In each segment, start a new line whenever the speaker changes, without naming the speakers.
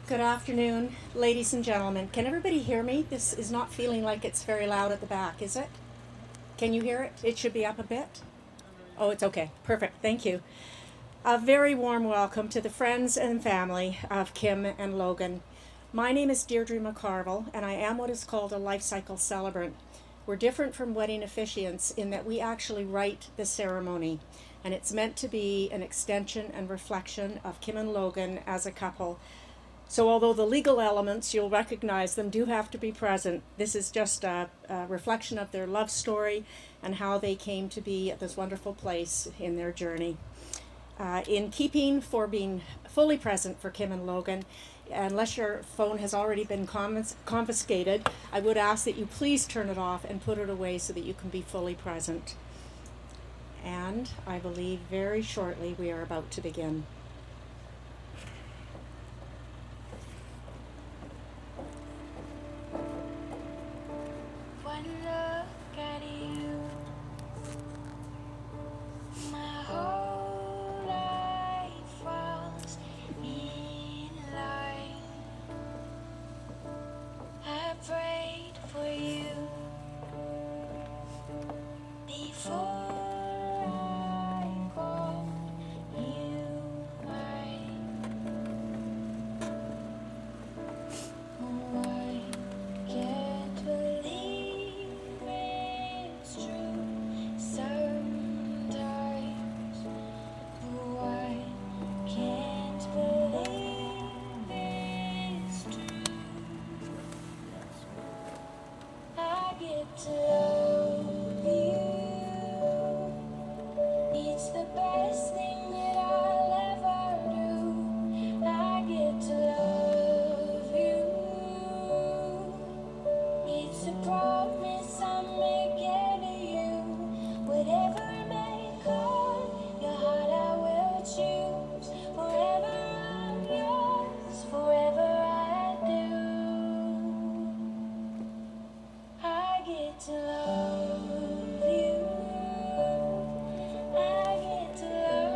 Good afternoon, ladies and gentlemen. Can everybody hear me? This is not feeling like it's very loud at the back, is it? Can you hear it? It should be up a bit. Oh, it's okay. Perfect. Thank you. A very warm welcome to the friends and family of Kim and Logan. My name is Deirdre McCarville, and I am what is called a life cycle celebrant. We're different from wedding officiants in that we actually write the ceremony, and it's meant to be an extension and reflection of Kim and Logan as a couple. So although the legal elements, you'll recognize them, do have to be present, this is just a reflection of their love story and how they came to be at this wonderful place in their journey. In keeping for being fully present for Kim and Logan, unless your phone has already been confiscated, I would ask that you please turn it off and put it away so that you can be fully present. And I believe very shortly we are about to begin.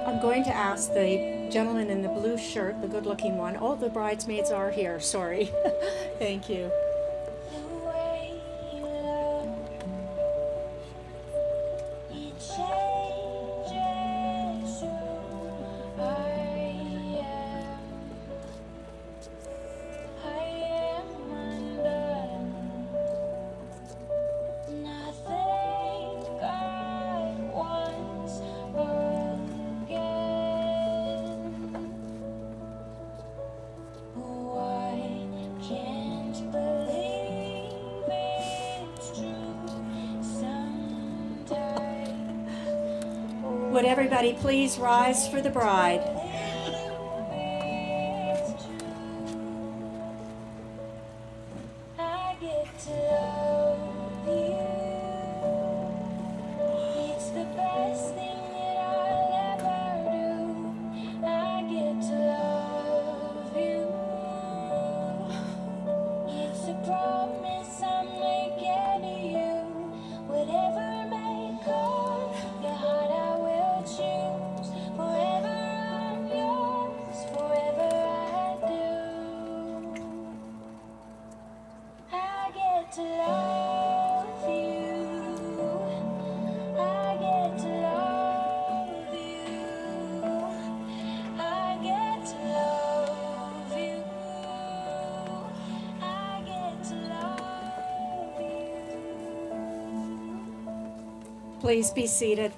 I'm going to ask the gentleman in the blue shirt, the good-looking one. Oh, the bridesmaids are here. Sorry. Thank you. Would everybody please rise for the bride? Please be seated.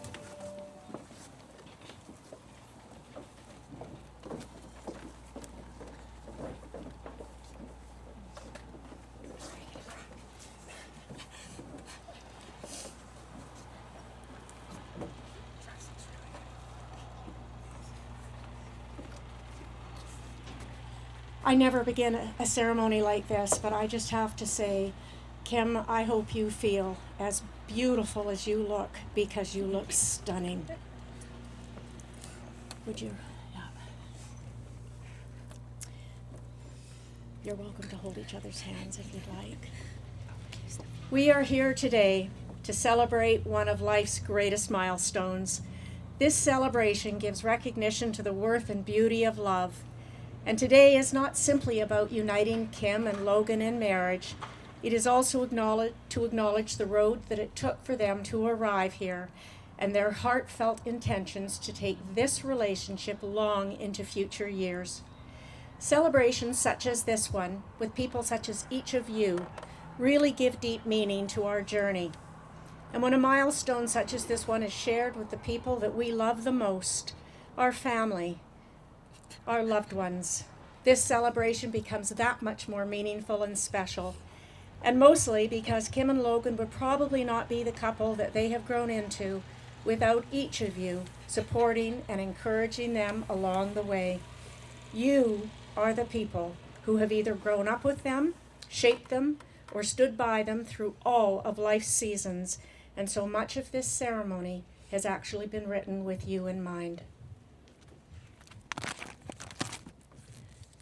I never begin a ceremony like this, but I just have to say, Kim, I hope you feel as beautiful as you look, because you look stunning. Would you? Yeah. You're welcome to hold each other's hands if you'd like. We are here today to celebrate one of life's greatest milestones. This celebration gives recognition to the worth and beauty of love. And today is not simply about uniting Kim and Logan in marriage. It is also to acknowledge the road that it took for them to arrive here and their heartfelt intentions to take this relationship long into future years. Celebrations such as this one, with people such as each of you, really give deep meaning to our journey. And when a milestone such as this one is shared with the people that we love the most, our family, our loved ones, this celebration becomes that much more meaningful and special. And mostly because Kim and Logan would probably not be the couple that they have grown into without each of you supporting and encouraging them along the way. You are the people who have either grown up with them, shaped them, or stood by them through all of life's seasons, and so much of this ceremony has actually been written with you in mind.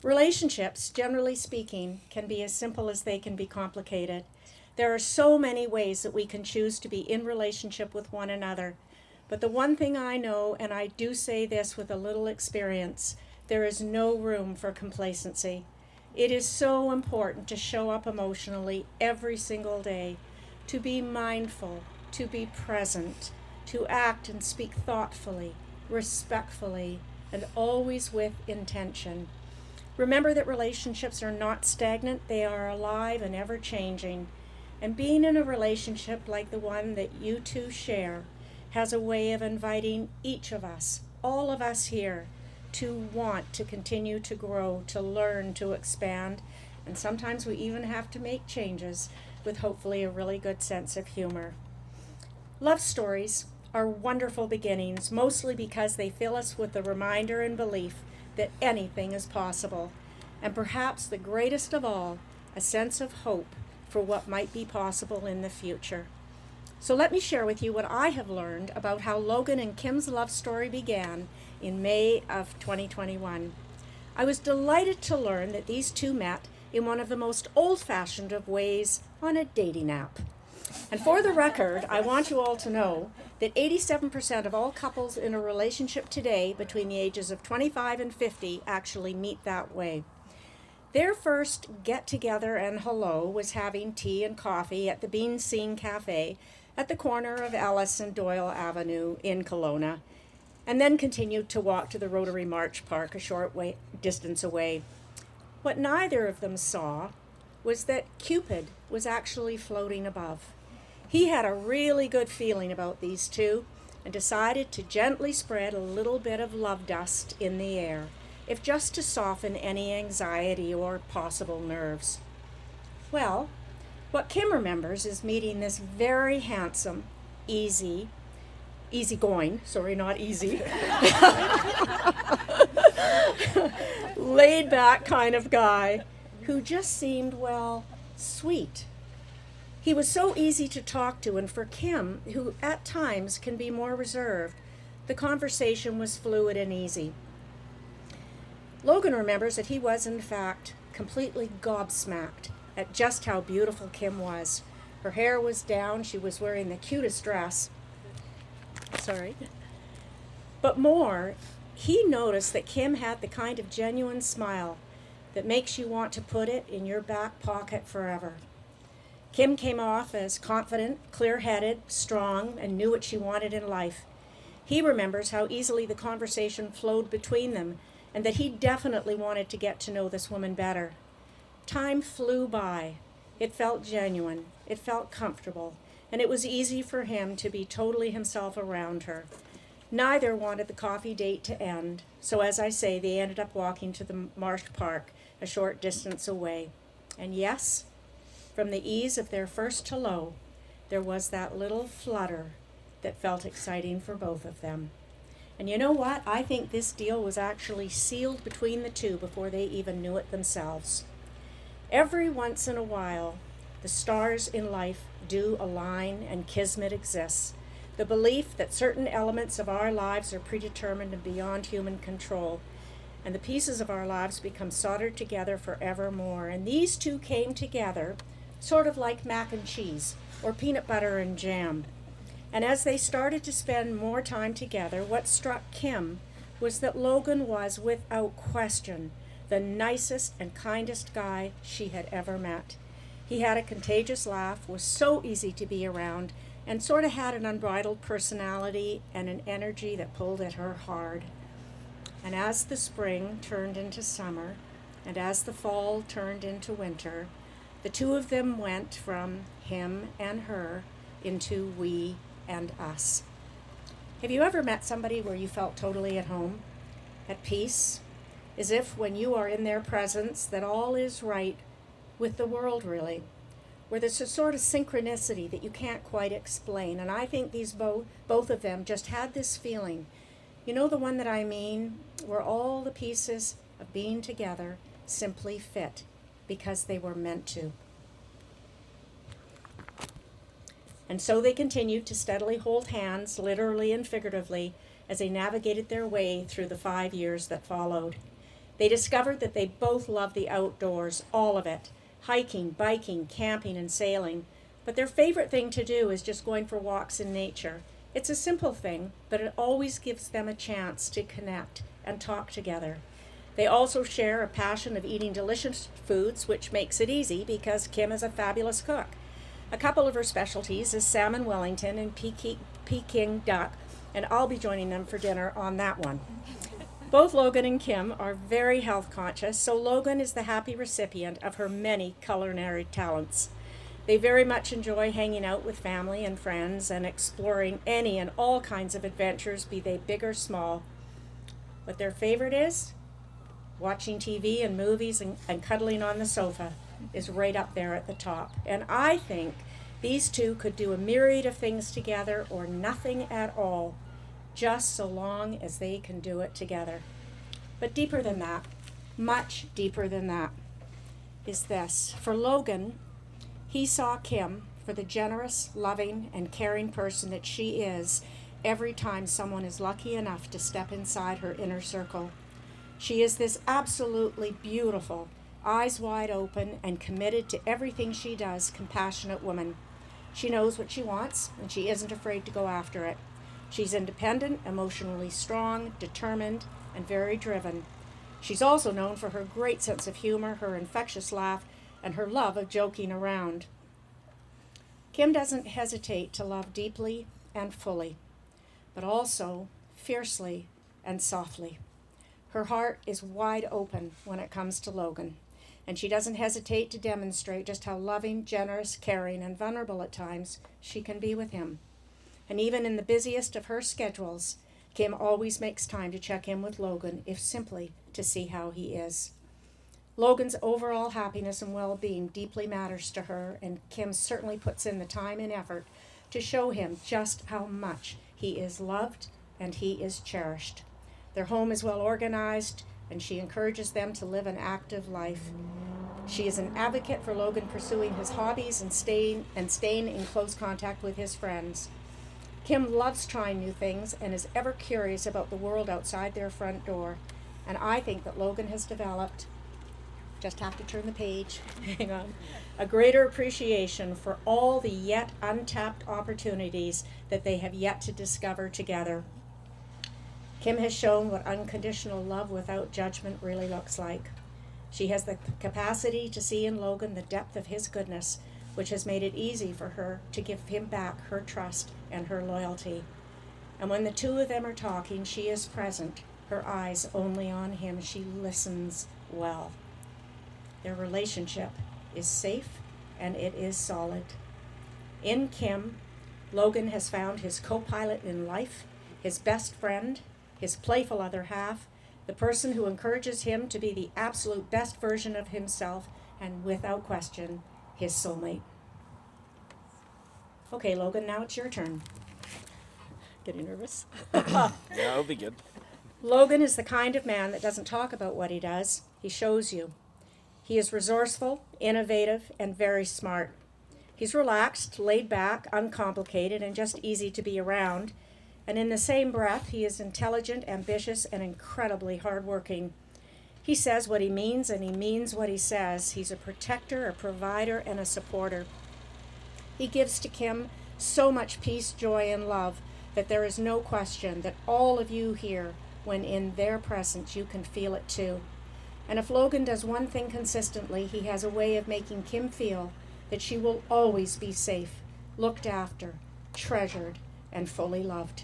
Relationships, generally speaking, can be as simple as they can be complicated. There are so many ways that we can choose to be in relationship with one another. But the one thing I know, and I do say this with a little experience, there is no room for complacency. It is so important to show up emotionally every single day, to be mindful, to be present, to act and speak thoughtfully, respectfully, and always with intention. Remember that relationships are not stagnant, they are alive and ever-changing. And being in a relationship like the one that you two share has a way of inviting each of us, all of us here, to want to continue to grow, to learn, to expand, and sometimes we even have to make changes with hopefully a really good sense of humor. Love stories are wonderful beginnings, mostly because they fill us with the reminder and belief that anything is possible, and perhaps the greatest of all, a sense of hope for what might be possible in the future. So let me share with you what I have learned about how Logan and Kim's love story began in May of 2021. I was delighted to learn that these two met in one of the most old-fashioned of ways, on a dating app. And for the record, I want you all to know that 87% of all couples in a relationship today between the ages of 25 and 50 actually meet that way. Their first get-together and hello was having tea and coffee at the Bean Scene Cafe at the corner of Ellis and Doyle Avenue in Kelowna, and then continued to walk to the Rotary March Park a short distance away. What neither of them saw was that Cupid was actually floating above. He had a really good feeling about these two and decided to gently spread a little bit of love dust in the air, if just to soften any anxiety or possible nerves. Well, what Kim remembers is meeting this very handsome, easygoing, laid back kind of guy who just seemed, well, sweet. He was so easy to talk to, and for Kim, who at times can be more reserved, the conversation was fluid and easy. Logan remembers that he was, in fact, completely gobsmacked at just how beautiful Kim was. Her hair was down, she was wearing the cutest dress. But more, he noticed that Kim had the kind of genuine smile that makes you want to put it in your back pocket forever. Kim came off as confident, clear-headed, strong, and knew what she wanted in life. He remembers how easily the conversation flowed between them, and that he definitely wanted to get to know this woman better. Time flew by. It felt genuine. It felt comfortable. And it was easy for him to be totally himself around her. Neither wanted the coffee date to end, so as I say, they ended up walking to the Marsh Park a short distance away. And yes, from the ease of their first hello, there was that little flutter that felt exciting for both of them. And you know what? I think this deal was actually sealed between the two before they even knew it themselves. Every once in a while, the stars in life do align and kismet exists. The belief that certain elements of our lives are predetermined and beyond human control, and the pieces of our lives become soldered together forevermore. And these two came together sort of like mac and cheese or peanut butter and jam. And as they started to spend more time together, what struck Kim was that Logan was, without question, the nicest and kindest guy she had ever met. He had a contagious laugh, was so easy to be around, and sort of had an unbridled personality and an energy that pulled at her hard. And as the spring turned into summer, and as the fall turned into winter, the two of them went from him and her into we and us. Have you ever met somebody where you felt totally at home, at peace, as if when you are in their presence that all is right with the world, really, where there's a sort of synchronicity that you can't quite explain? And I think these both of them just had this feeling. You know the one that I mean, where all the pieces of being together simply fit because they were meant to. And so they continued to steadily hold hands, literally and figuratively, as they navigated their way through the 5 years that followed. They discovered that they both loved the outdoors, all of it, hiking, biking, camping, and sailing. But their favorite thing to do is just going for walks in nature. It's a simple thing, but it always gives them a chance to connect and talk together. They also share a passion of eating delicious foods, which makes it easy because Kim is a fabulous cook. A couple of her specialties is salmon Wellington and Peking duck, and I'll be joining them for dinner on that one. Both Logan and Kim are very health conscious, so Logan is the happy recipient of her many culinary talents. They very much enjoy hanging out with family and friends and exploring any and all kinds of adventures, be they big or small. What their favorite is? Watching TV and movies and cuddling on the sofa is right up there at the top. And I think these two could do a myriad of things together or nothing at all, just so long as they can do it together. But deeper than that, much deeper than that, is this. For Logan, he saw Kim for the generous, loving, and caring person that she is every time someone is lucky enough to step inside her inner circle. She is this absolutely beautiful, eyes wide open, and committed to everything she does, compassionate woman. She knows what she wants, and she isn't afraid to go after it. She's independent, emotionally strong, determined, and very driven. She's also known for her great sense of humor, her infectious laugh, and her love of joking around. Kim doesn't hesitate to love deeply and fully, but also fiercely and softly. Her heart is wide open when it comes to Logan, and she doesn't hesitate to demonstrate just how loving, generous, caring, and vulnerable at times she can be with him. And even in the busiest of her schedules, Kim always makes time to check in with Logan, if simply to see how he is. Logan's overall happiness and well-being deeply matters to her, and Kim certainly puts in the time and effort to show him just how much he is loved and he is cherished. Their home is well organized, and she encourages them to live an active life. She is an advocate for Logan pursuing his hobbies and staying in close contact with his friends. Kim loves trying new things and is ever curious about the world outside their front door. And I think that Logan has developed, just have to turn the page, hang on, a greater appreciation for all the yet untapped opportunities that they have yet to discover together. Kim has shown what unconditional love without judgment really looks like. She has the capacity to see in Logan the depth of his goodness, which has made it easy for her to give him back her trust and her loyalty. And when the two of them are talking, she is present, her eyes only on him. She listens well. Their relationship is safe and it is solid. In Kim, Logan has found his co-pilot in life, his best friend, his playful other half, the person who encourages him to be the absolute best version of himself, and without question, his soulmate. Okay, Logan, now it's your turn. Getting nervous?
Yeah, it'll be good.
Logan is the kind of man that doesn't talk about what he does. He shows you. He is resourceful, innovative, and very smart. He's relaxed, laid back, uncomplicated, and just easy to be around. And in the same breath, he is intelligent, ambitious, and incredibly hardworking. He says what he means, and he means what he says. He's a protector, a provider, and a supporter. He gives to Kim so much peace, joy, and love that there is no question that all of you here, when in their presence, you can feel it too. And if Logan does one thing consistently, he has a way of making Kim feel that she will always be safe, looked after, treasured, and fully loved.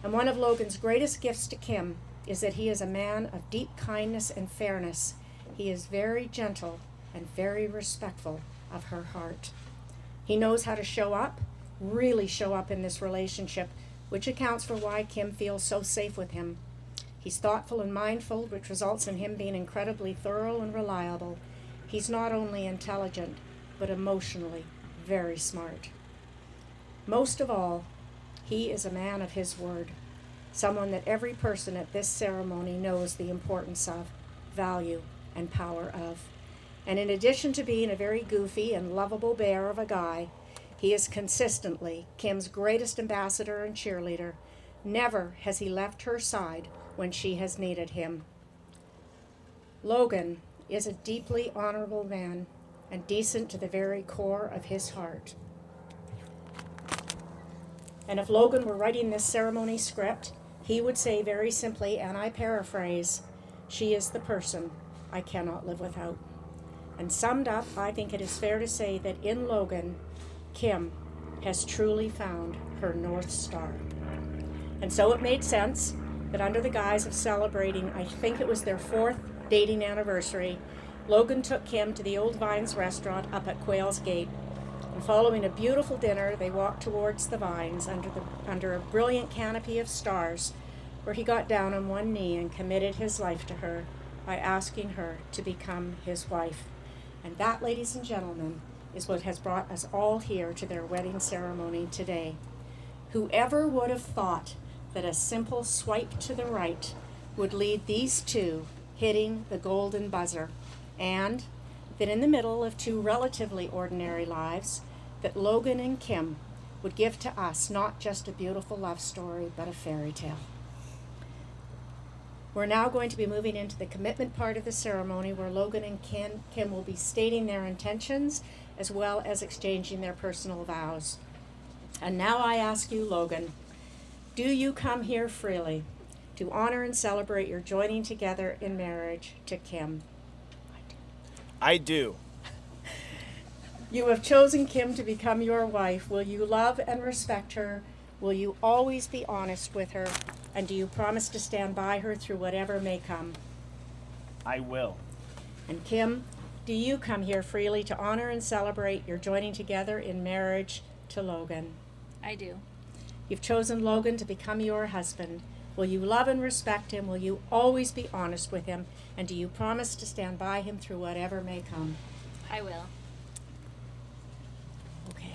And one of Logan's greatest gifts to Kim is that he is a man of deep kindness and fairness. He is very gentle and very respectful of her heart. He knows how to show up, really show up in this relationship, which accounts for why Kim feels so safe with him. He's thoughtful and mindful, which results in him being incredibly thorough and reliable. He's not only intelligent, but emotionally very smart. Most of all, he is a man of his word, someone that every person at this ceremony knows the importance of, value, and power of. And in addition to being a very goofy and lovable bear of a guy, he is consistently Kim's greatest ambassador and cheerleader. Never has he left her side when she has needed him. Logan is a deeply honorable man and decent to the very core of his heart. And if Logan were writing this ceremony script, he would say very simply, and I paraphrase, "She is the person I cannot live without." And summed up, I think it is fair to say that in Logan, Kim has truly found her North Star. And so it made sense that under the guise of celebrating, I think it was their 4th dating anniversary, Logan took Kim to the Old Vines restaurant up at Quail's Gate. And following a beautiful dinner, they walked towards the vines under a brilliant canopy of stars, where he got down on one knee and committed his life to her by asking her to become his wife. And that, ladies and gentlemen, is what has brought us all here to their wedding ceremony today. Whoever would have thought that a simple swipe to the right would lead these two hitting the golden buzzer, and that in the middle of two relatively ordinary lives, that Logan and Kim would give to us not just a beautiful love story, but a fairy tale. We're now going to be moving into the commitment part of the ceremony, where Logan and Kim will be stating their intentions as well as exchanging their personal vows. And now I ask you, Logan, do you come here freely to honor and celebrate your joining together in marriage to Kim?
I do.
You have chosen Kim to become your wife. Will you love and respect her? Will you always be honest with her? And do you promise to stand by her through whatever may come?
I will.
And Kim, do you come here freely to honor and celebrate your joining together in marriage to Logan?
I do.
You've chosen Logan to become your husband. Will you love and respect him? Will you always be honest with him? And do you promise to stand by him through whatever may come?
I will.
Okay.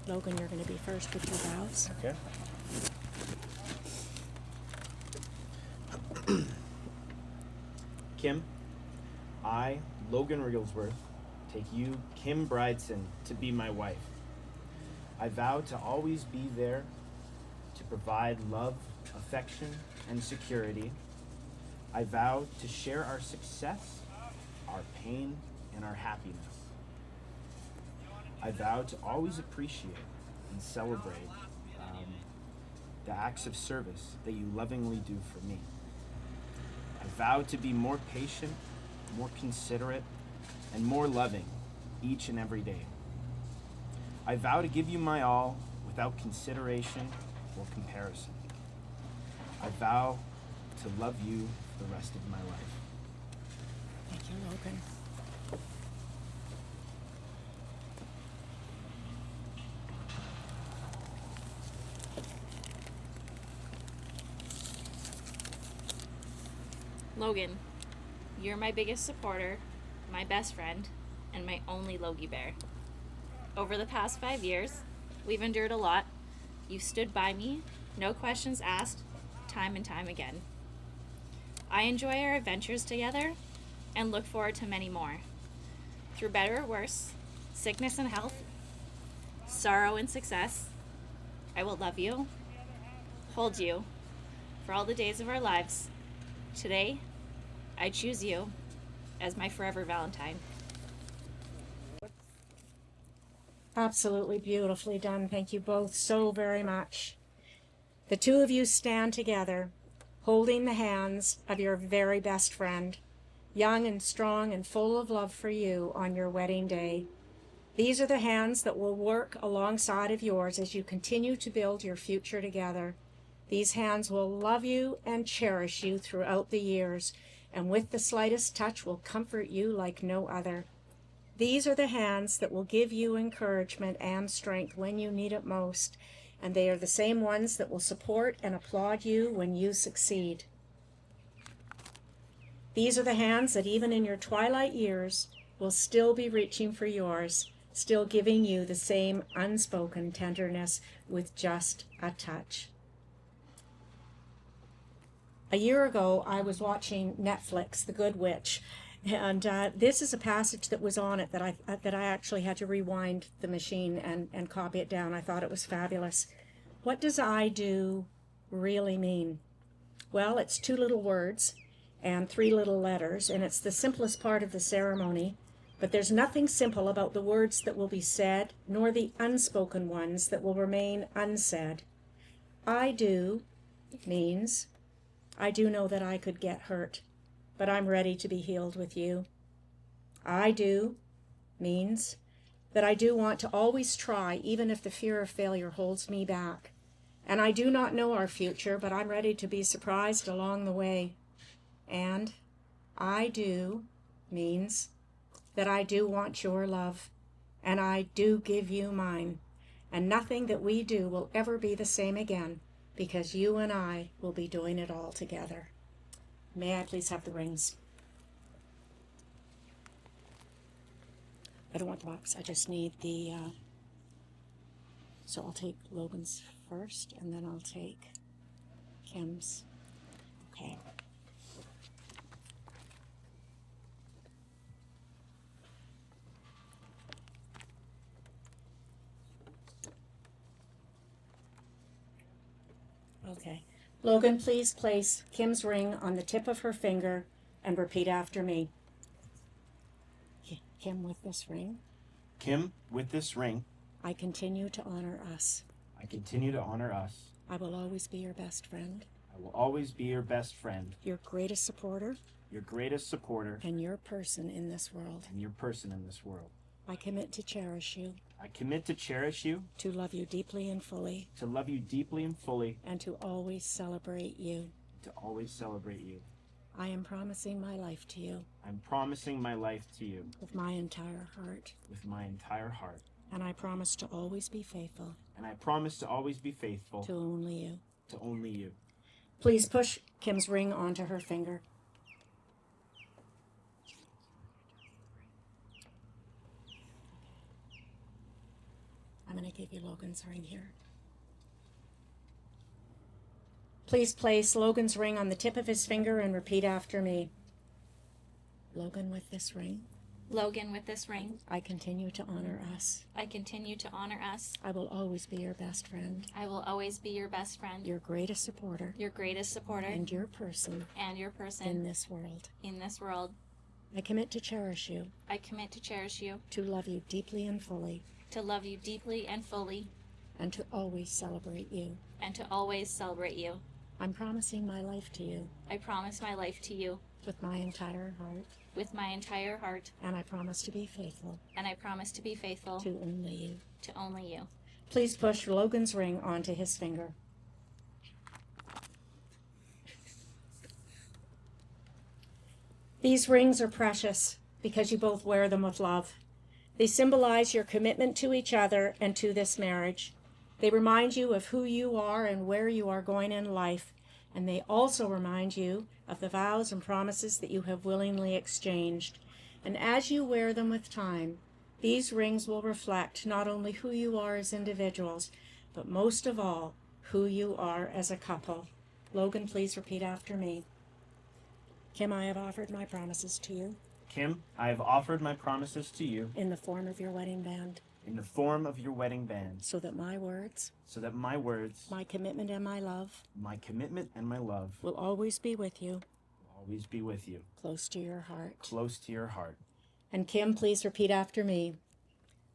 Logan, you're going to be first with your vows.
Okay. Kim, I, Logan Regalsworth, take you, Kim Brideson, to be my wife. I vow to always be there to provide love, affection, and security. I vow to share our success, our pain, and our happiness. I vow to always appreciate and celebrate the acts of service that you lovingly do for me. I vow to be more patient, more considerate, and more loving each and every day. I vow to give you my all without consideration or comparison. I vow to love you for the rest of my life.
Thank you, Logan.
Logan, you're my biggest supporter, my best friend, and my only Logie Bear. Over the past 5 years, we've endured a lot. You've stood by me, no questions asked, time and time again. I enjoy our adventures together and look forward to many more. Through better or worse, sickness and health, sorrow and success, I will love you, hold you, for all the days of our lives. Today, I choose you as my forever Valentine.
Absolutely beautifully done. Thank you both so very much. The two of you stand together, holding the hands of your very best friend, young and strong and full of love for you on your wedding day. These are the hands that will work alongside of yours as you continue to build your future together. These hands will love you and cherish you throughout the years, and with the slightest touch will comfort you like no other. These are the hands that will give you encouragement and strength when you need it most, and they are the same ones that will support and applaud you when you succeed. These are the hands that even in your twilight years will still be reaching for yours, still giving you the same unspoken tenderness with just a touch. A year ago, I was watching Netflix, The Good Witch, and this is a passage that was on it that I actually had to rewind the machine and copy it down. I thought it was fabulous. What does "I do" really mean? Well, it's 2 little words and 3 little letters, and it's the simplest part of the ceremony. But there's nothing simple about the words that will be said, nor the unspoken ones that will remain unsaid. I do means, I do know that I could get hurt, but I'm ready to be healed with you. I do means that I do want to always try, even if the fear of failure holds me back. And I do not know our future, but I'm ready to be surprised along the way. And I do means that I do want your love, and I do give you mine, and nothing that we do will ever be the same again, because you and I will be doing it all together. May I please have the rings? I don't want the box, I just need the, so I'll take Logan's first, and then I'll take Kim's. Okay. Okay. Logan, please place Kim's ring on the tip of her finger and repeat after me. Kim, with this ring,
Kim, with this ring,
I continue to honor us.
I continue to honor us.
I will always be your best friend,
I will always be your best friend,
your greatest supporter,
your greatest supporter,
and your person in this world.
and your person in this world.
I commit to cherish you,
I commit to cherish you,
to love you deeply and fully,
to love you deeply and fully,
and to always celebrate you.
to always celebrate you.
I am promising my life to you
I'm promising my life to you
with my entire heart,
with my entire heart,
and I promise to always be faithful
and I promise to always be faithful
to only you.
to only you.
Please push Kim's ring onto her finger. I'm going to give you Logan's ring here. Please place Logan's ring on the tip of his finger and repeat after me. Logan, with this ring,
Logan, with this ring,
I continue to honor us.
I continue to honor us.
I will always be your best friend,
I will always be your best friend,
your greatest supporter,
your greatest supporter,
and your person
and your person
in this world.
in this world.
I commit to cherish you,
I commit to cherish you,
to love you deeply and fully,
to love you deeply and fully,
and to always celebrate you.
and to always celebrate you.
I'm promising my life to you
I promise my life to you
with my entire heart,
with my entire heart,
and I promise to be faithful
and I promise to be faithful
to only you.
to only you.
Please push Logan's ring onto his finger. These rings are precious because you both wear them with love. They symbolize your commitment to each other and to this marriage. They remind you of who you are and where you are going in life, and they also remind you of the vows and promises that you have willingly exchanged. And as you wear them with time, these rings will reflect not only who you are as individuals, but most of all, who you are as a couple. Logan, please repeat after me. Kim, I have offered my promises to you
Kim, I have offered my promises to you
in the form of your wedding band,
in the form of your wedding band,
so that my words,
so that my words,
my commitment, and my love
my commitment, and my love
will always be with you,
will always be with you,
close to your heart.
close to your heart.
And Kim, please repeat after me.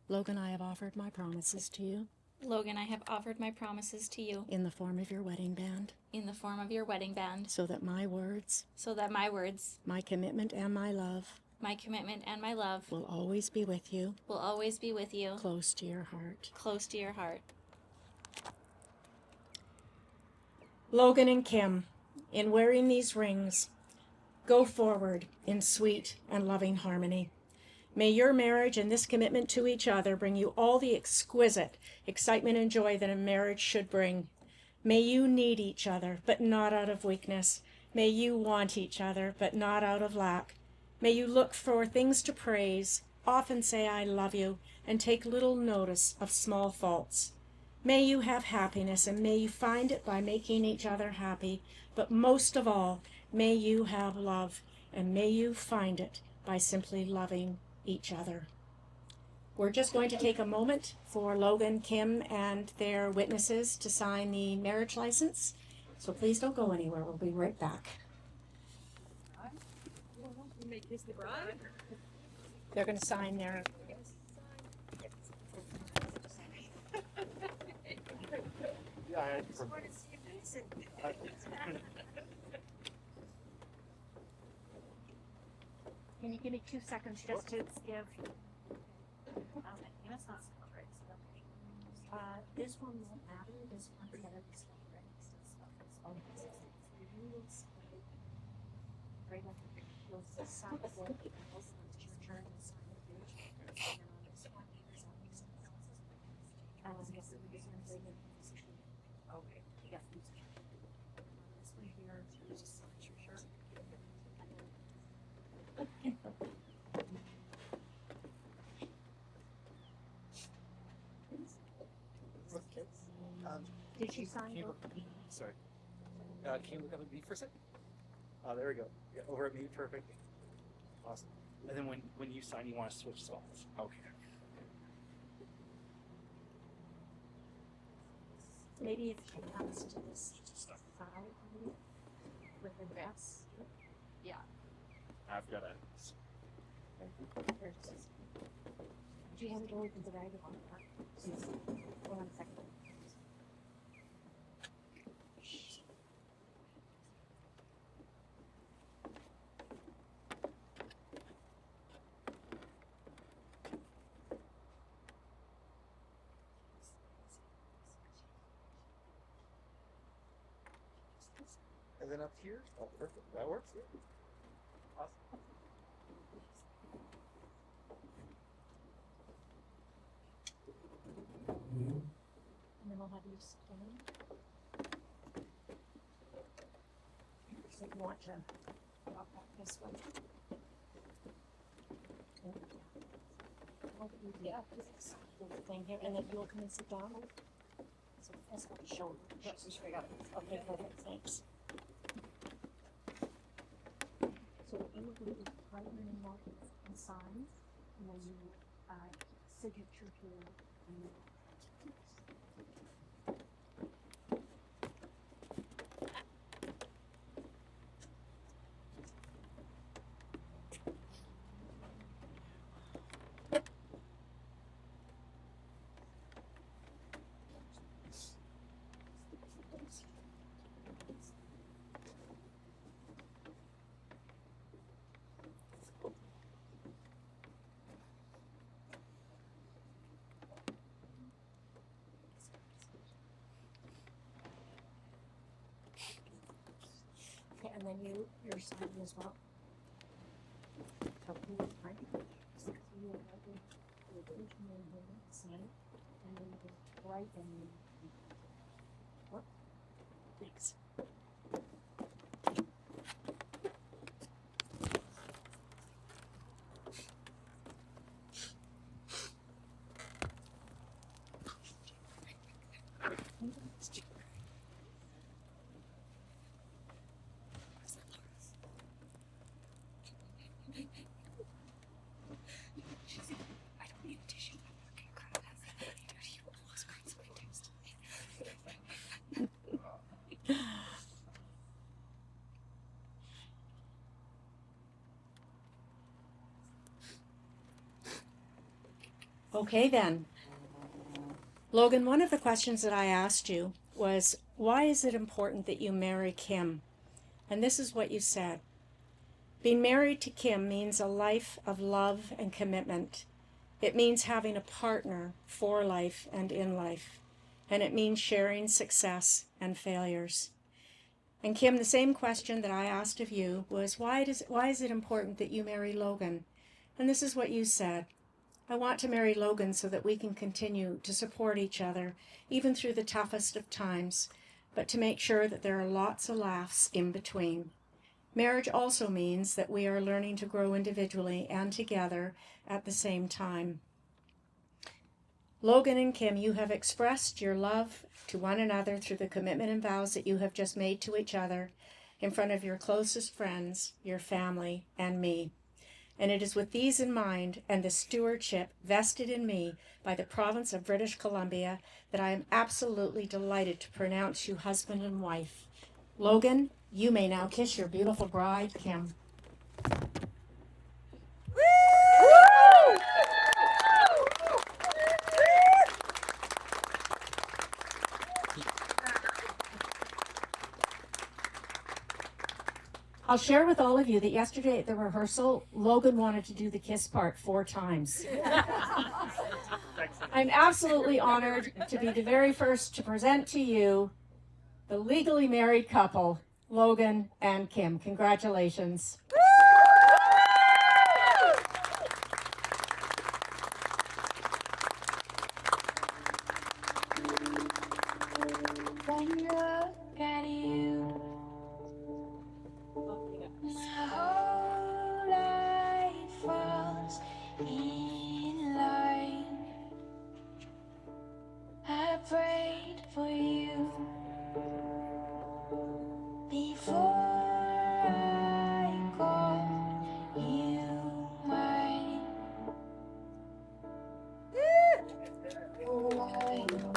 Logan, I have offered my promises to you
Logan, I have offered my promises to you
in the form of your wedding band,
in the form of your wedding band,
so that my words,
my words,
my commitment, and my love
my commitment, and my love
will always be with you,
will always be with you,
close to your heart.
close to your heart.
Logan and Kim, in wearing these rings, go forward in sweet and loving harmony. May your marriage and this commitment to each other bring you all the exquisite excitement and joy that a marriage should bring. May you need each other, but not out of weakness. May you want each other, but not out of lack. May you look for things to praise, often say I love you, and take little notice of small faults. May you have happiness, and may you find it by making each other happy. But most of all, may you have love, and may you find it by simply loving each other. We're just going to take a moment for Logan, Kim, and their witnesses to sign the marriage license. So please don't go anywhere. We'll be right back. They're going to sign their... Can you give me 2 seconds just to give... this one won't matter. This one's gonna be stuff right next to the stuff. You will sign right up here. You'll sign the board. It's your turn to sign the page. And then on this one, does that make sense? Yes, it makes sense. Okay. Yeah. This one here, you just sign your shirt. Did she sign both?
Sorry. Can you look up at me for a sec? There we go. Yeah, over at me, perfect. Awesome. And then when you sign, you want to switch spots. Okay.
Maybe if she comes to this side with the dress. Yeah.
I've got a.
Do you have to go to the right one? Hold on a second.
And then up here. Oh, perfect. That works. Yeah. Awesome.
And then I'll have you stand. So if you want to walk back this way. Yeah, this thing here, and then you'll come and sit down. So that's what the shoulder. Yes, straight up. Okay, perfect. Thanks. So you will do right in mark and sign, and then you signature here. And then okay, and then you're signing as well. So you will sign. So you will write your original name, sign, and then you will write and what? Thanks. I don't need a tissue. Okay then. Logan, one of the questions that I asked you was, why is it important that you marry Kim? And this is what you said. Being married to Kim means a life of love and commitment. It means having a partner for life and in life. And it means sharing success and failures. And Kim, the same question that I asked of you was, why is it important that you marry Logan? And this is what you said. I want to marry Logan so that we can continue to support each other, even through the toughest of times, but to make sure that there are lots of laughs in between. Marriage also means that we are learning to grow individually and together at the same time. Logan and Kim, you have expressed your love to one another through the commitment and vows that you have just made to each other in front of your closest friends, your family, and me. And it is with these in mind and the stewardship vested in me by the province of British Columbia that I am absolutely delighted to pronounce you husband and wife. Logan, you may now kiss your beautiful bride, Kim. I'll share with all of you that yesterday at the rehearsal, Logan wanted to do the kiss part 4 times. I'm absolutely honored to be the very first to present to you the legally married couple, Logan and Kim. Congratulations.
When you look at you, my whole life falls in line. I prayed for you before I called you mine.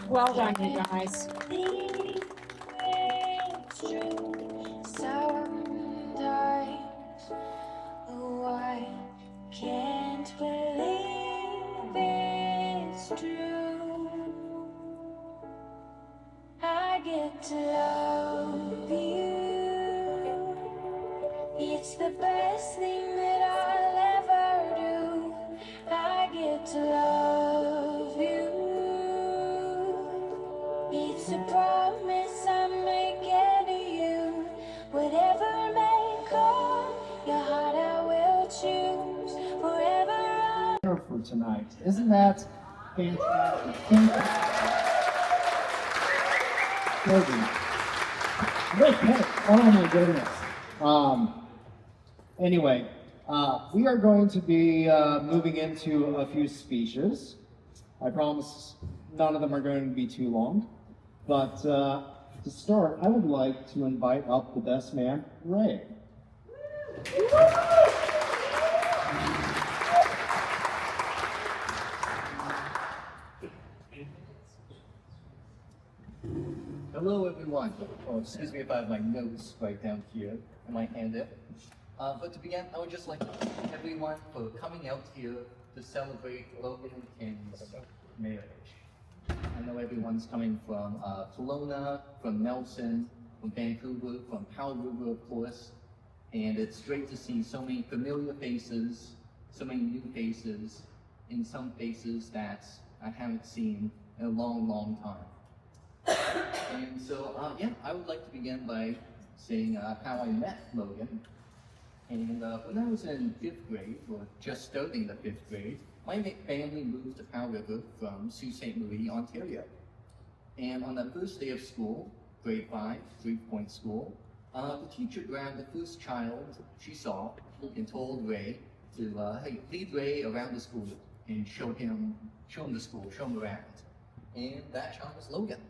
Well done, you guys.
It's true sometimes. Oh, I can't believe it's true. I get to love you. It's the best thing that I'll ever do. I get to love you. It's a promise I'm making to you. Whatever may come, your heart I will choose. Forever
For tonight. Isn't that fantastic? Logan. Okay. Oh my goodness. Anyway, we are going to be moving into a few speeches. I promise none of them are going to be too long. But to start, I would like to invite up the best man, Ray.
Hello everyone. Oh, excuse me if I have my notes right down here in my hand there. But to begin, I would just like to thank everyone for coming out here to celebrate Logan and Kim's marriage. I know everyone's coming from Kelowna, from Nelson, from Vancouver, from Powell River, of course. And it's great to see so many familiar faces, so many new faces, and some faces that I haven't seen in a long, long time. And so, yeah, I would like to begin by saying how I met Logan. And when I was in 5th grade, or just starting the 5th grade, my family moved to Powell River from Sault Ste. Marie, Ontario. And on the first day of school, grade 5, 3-point school, the teacher grabbed the first child she saw and told Ray to hey, lead Ray around the school and show him the school, show him around. And that child was Logan.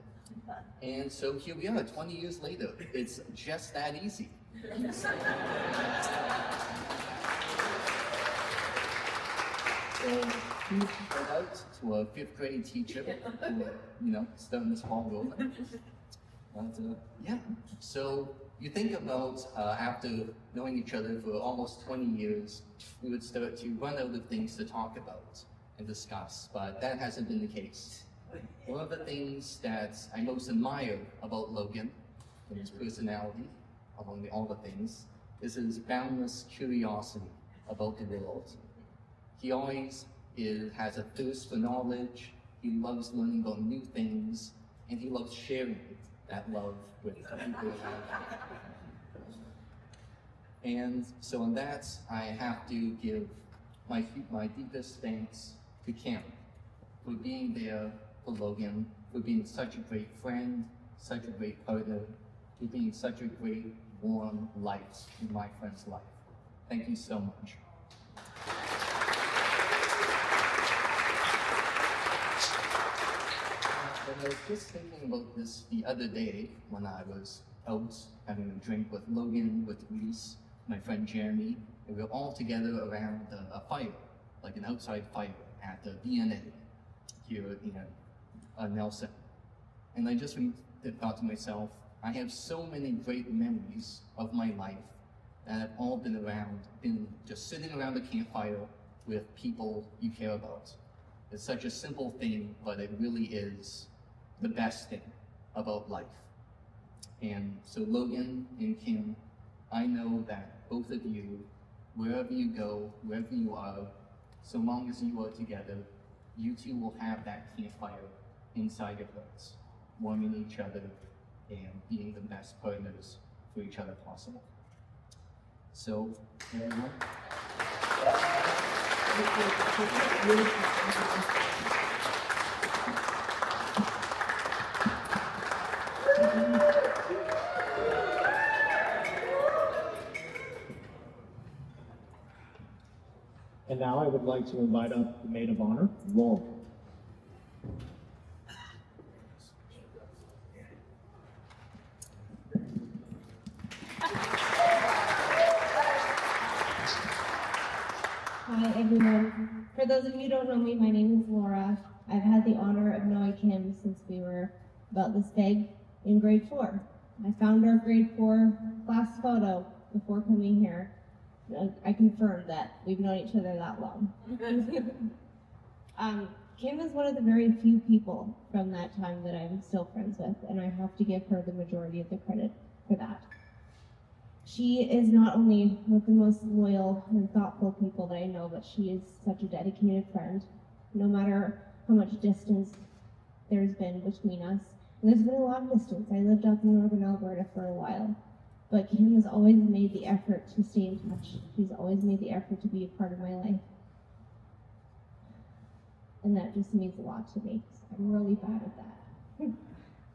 And so here we are, 20 years later. It's just that easy. Huge shout out to a 5th grade teacher who, starting this ball rolling. But, yeah, so you think about after knowing each other for almost 20 years, we would start to run out of things to talk about and discuss, but that hasn't been the case. One of the things that I most admire about Logan, and his personality, among all the things, is his boundless curiosity about the world. He always has a thirst for knowledge, he loves learning about new things, and he loves sharing that love with people around him. And so on that, I have to give my deepest thanks to Kim for being there for Logan, for being such a great friend, such a great partner, for being such a great, warm light in my friend's life. Thank you so much. And I was just thinking about this the other day when I was out having a drink with Logan, with Reese, my friend Jeremy, and we were all together around a fire, like an outside fire at the DNA here in Nelson. And I just thought to myself, I have so many great memories of my life that have all been just sitting around the campfire with people you care about. It's such a simple thing, but it really is the best thing about life. And so Logan and Kim, I know that both of you, wherever you go, wherever you are, so long as you are together, you two will have that campfire inside your hearts, warming each other and being the best partners for each other possible. So, everyone.
And now I would like to invite up the maid of honor, Logan.
Hi everyone. For those of you who don't know me, my name is Laura. I've had the honor of knowing Kim since we were about this big in grade 4. I found our grade 4 class photo before coming here. I confirmed that we've known each other that long. Kim is one of the very few people from that time that I'm still friends with, and I have to give her the majority of the credit for that. She is not only one of the most loyal and thoughtful people that I know, but she is such a dedicated friend. No matter how much distance there's been between us, and there's been a lot of distance. I lived up in northern Alberta for a while, but Kim has always made the effort to stay in touch. She's always made the effort to be a part of my life. And that just means a lot to me. I'm really bad at that.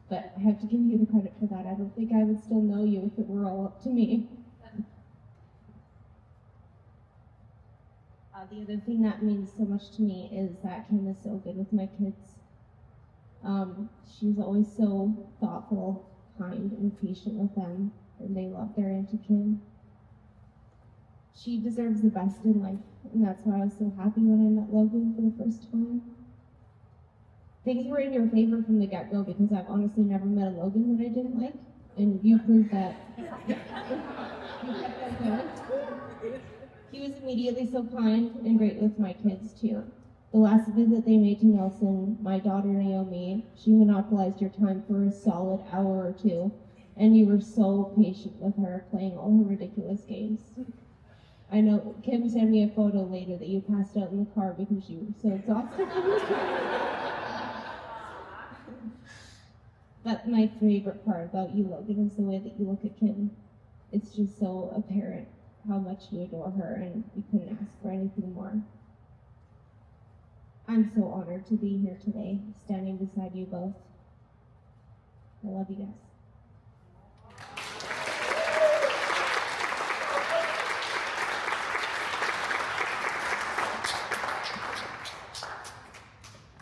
But I have to give you the credit for that. I don't think I would still know you if it were all up to me. The other thing that means so much to me is that Kim is so good with my kids. She's always so thoughtful, kind, and patient with them, and they love their Auntie Kim. She deserves the best in life, and that's why I was so happy when I met Logan for the first time. Things were in your favor from the get-go because I've honestly never met a Logan that I didn't like, and you proved that. He was immediately so kind and great with my kids too. The last visit they made to Nelson, my daughter Naomi, she monopolized your time for a solid hour or two, and you were so patient with her, playing all her ridiculous games. I know Kim sent me a photo later that you passed out in the car because you were so exhausted. But my favorite part about you, Logan, is the way that you look at Kim. It's just so apparent how much you adore her, and you couldn't ask for anything more. I'm so honored to be here today, standing beside you both. I love you guys.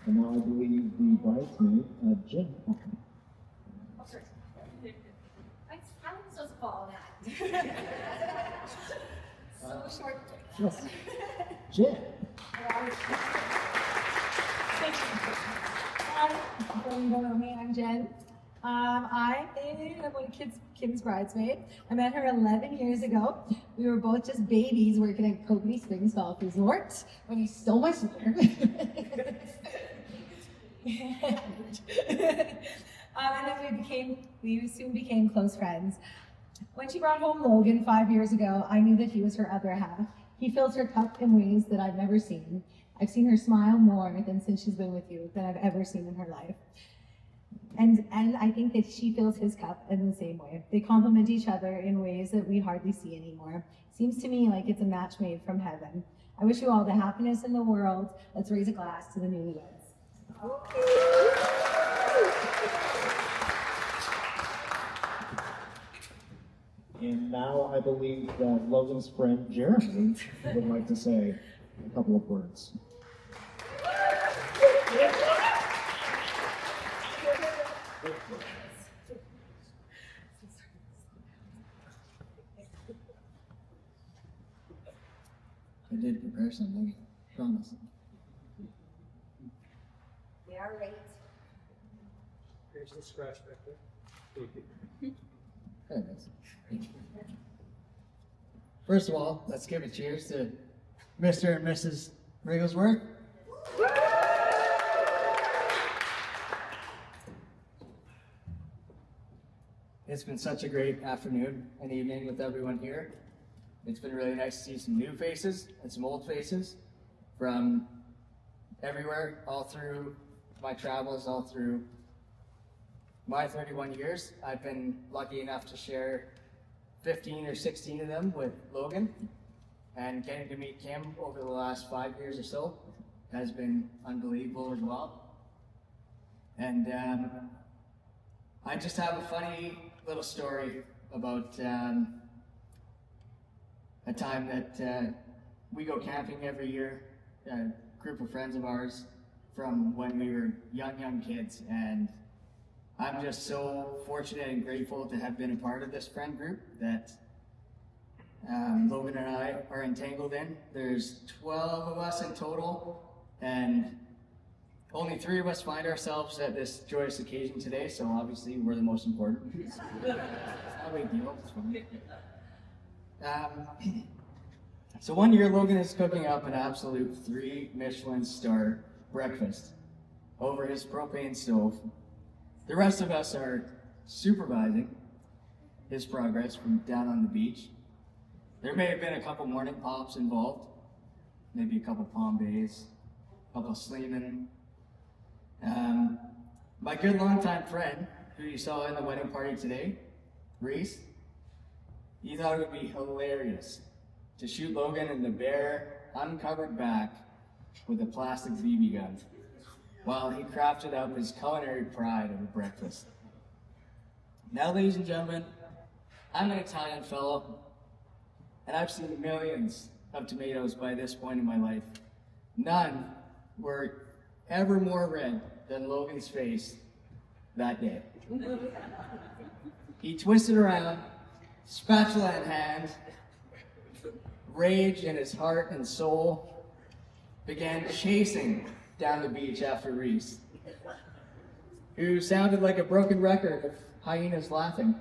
And now I believe the bridesmaid, Jen.
I'm supposed to follow that. So short.
Yes. Jen.
Hi, you don't know me, I'm Jen. I am one of Kim's bridesmaid. I met her 11 years ago. We were both just babies working at Coconut Springs Golf Resort when we stole my sweater. And then we soon became close friends. When she brought home Logan 5 years ago, I knew that he was her other half. He fills her cup in ways that I've never seen. I've seen her smile more than since she's been with you than I've ever seen in her life. And I think that she fills his cup in the same way. They complement each other in ways that we hardly see anymore. Seems to me like it's a match made from heaven. I wish you all the happiness in the world. Let's raise a glass to the newlyweds.
And now I believe that Logan's friend Jeremy would like to say a couple of words.
I did prepare something, promise.
Yeah, right.
Here's the scratch back there.
There it is. First of all, let's give a cheers to Mr. and Mrs. Rigglesworth. It's been such a great afternoon and evening with everyone here. It's been really nice to see some new faces and some old faces from everywhere, all through my travels, all through my 31 years. I've been lucky enough to share 15 or 16 of them with Logan, and getting to meet Kim over the last 5 years or so has been unbelievable as well. And I just have a funny little story about a time that we go camping every year, a group of friends of ours from when we were young kids, and I'm just so fortunate and grateful to have been a part of this friend group that Logan and I are entangled in. There's 12 of us in total, and only 3 of us find ourselves at this joyous occasion today, so obviously we're the most important. It's not a big deal, it's fine. So one year Logan is cooking up an absolute 3 Michelin star breakfast over his propane stove. The rest of us are supervising his progress from down on the beach. There may have been a couple morning pops involved, maybe a couple Palm Bays, a couple Sleeman. My good longtime friend, who you saw in the wedding party today, Reese, he thought it would be hilarious to shoot Logan in the bare, uncovered back with a plastic BB gun while he crafted up his culinary pride of a breakfast. Now, ladies and gentlemen, I'm an Italian fellow, and I've seen millions of tomatoes by this point in my life. None were ever more red than Logan's face that day. He twisted around, spatula in hand, rage in his heart and soul, began chasing down the beach after Reese, who sounded like a broken record of hyenas laughing.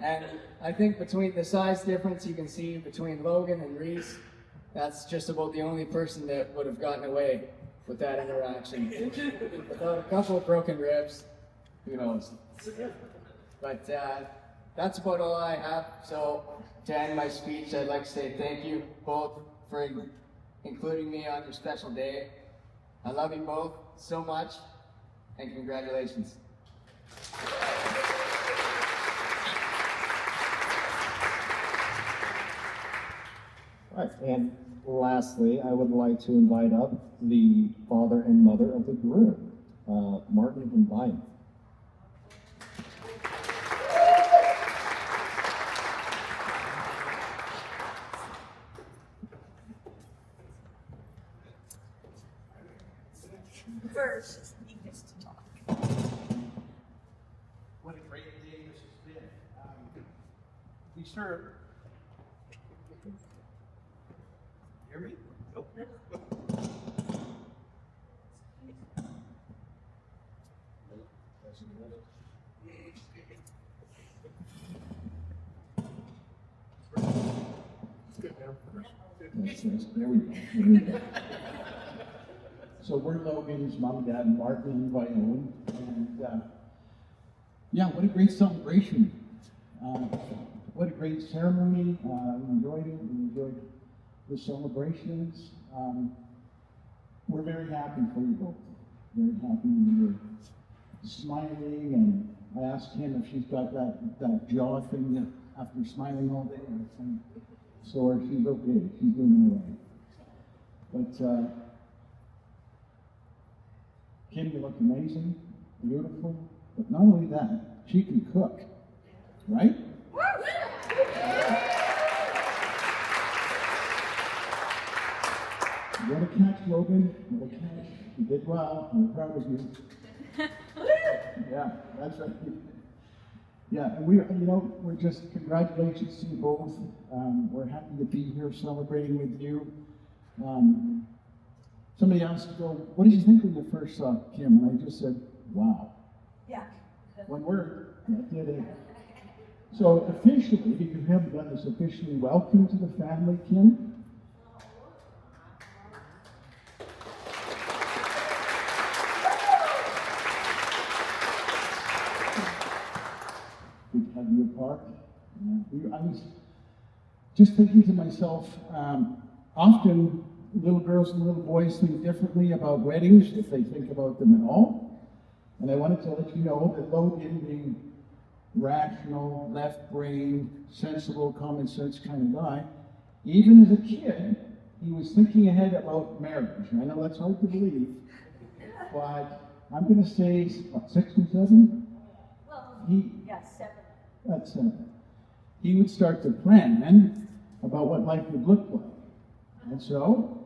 And I think between the size difference you can see between Logan and Reese, that's just about the only person that would have gotten away with that interaction. Without a couple of broken ribs, who knows? But that's about all I have. So to end my speech, I'd like to say thank you both for including me on your special day. I love you both so much, and congratulations.
Right, and lastly, I would like to invite up the father and mother of the groom, Martin and Vine.
First, he gets to talk.
What a great day this has been. We sure. Hear me? Nope.
There we go.
So we're Logan's mom, dad, and Martin and Viola. And yeah, what a great celebration. What a great ceremony. We enjoyed it. We enjoyed the celebrations. We're very happy for you both. Very happy you were smiling, and I asked him if she's got that jaw thing that after smiling all day. So she's okay. She's doing all right. But Kim, you look amazing, beautiful. But not only that, she can cook, right? What a catch, Logan. What a catch. You did well. I'm proud of you. Yeah, that's right. Yeah, and we're just, congratulations to you both. We're happy to be here celebrating with you. Somebody asked, well, what did you think when you first saw Kim? And I just said, wow.
Yeah.
One word. That did it. So officially, if you haven't done this officially, welcome to the family, Kim. Good to have you apart. I was just thinking to myself, often little girls and little boys think differently about weddings, if they think about them at all. And I wanted to let you know that Logan, being rational, left-brained, sensible, common sense kind of guy, even as a kid, he was thinking ahead about marriage. And I know that's hard to believe, but I'm going to say, what, 6 and 7?
Well,
He,
yeah, 7.
that's he would start to plan about what life would look like. And so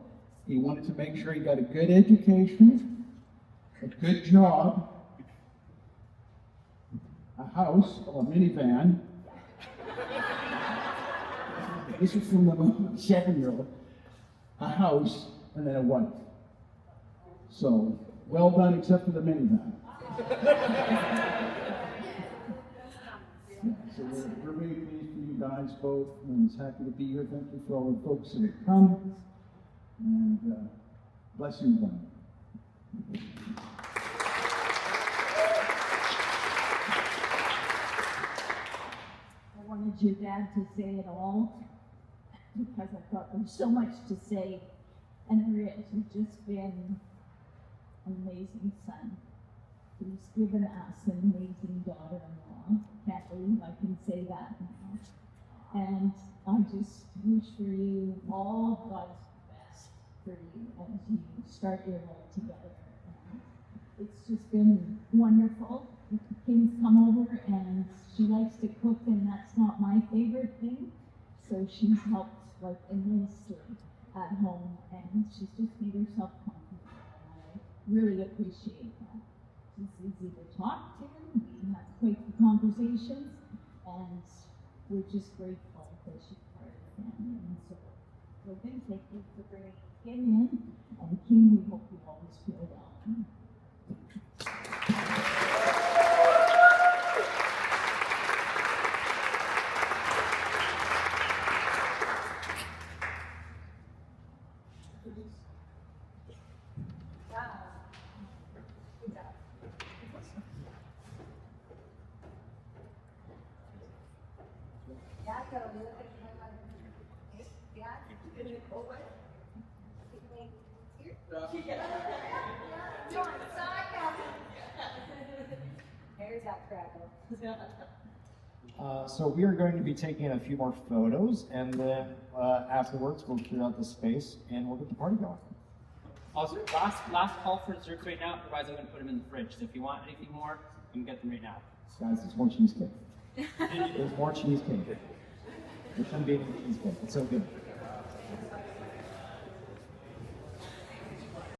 he wanted to make sure he got a good education, a good job, a house or a minivan. This is from the 7-year-old. A house and then a wife. So well done, except for the minivan. So we're very pleased for you guys both, and it's happy to be here. Thank you for all the folks that have come, and bless you, one.
I wanted your dad to say it all because I thought there's so much to say, and there is. He's just been an amazing son. He's given us an amazing daughter-in-law. Can't believe I can say that now. And I just wish for you all God's best for you as you start your life together. And it's just been wonderful. Kim's come over and she likes to cook, and that's not my favorite thing. So she's helped like immensely at home, and she's just made herself comfortable. And I really appreciate that. It's easy to talk to, we have quite the conversations, and we're just grateful that she's part of the family. And so, Logan, thank you for bringing Kim in, and Kim, we hope you always feel welcome.
So we are going to be taking a few more photos, and then afterwards we'll clear out the space and we'll get the party going.
Also, last call for desserts right now. Otherwise, I'm going to put them in the fridge. So if you want anything more, you can get them right now.
Guys, there's more cheesecake. There's more cheesecake. There shouldn't be any cheesecake. It's so good.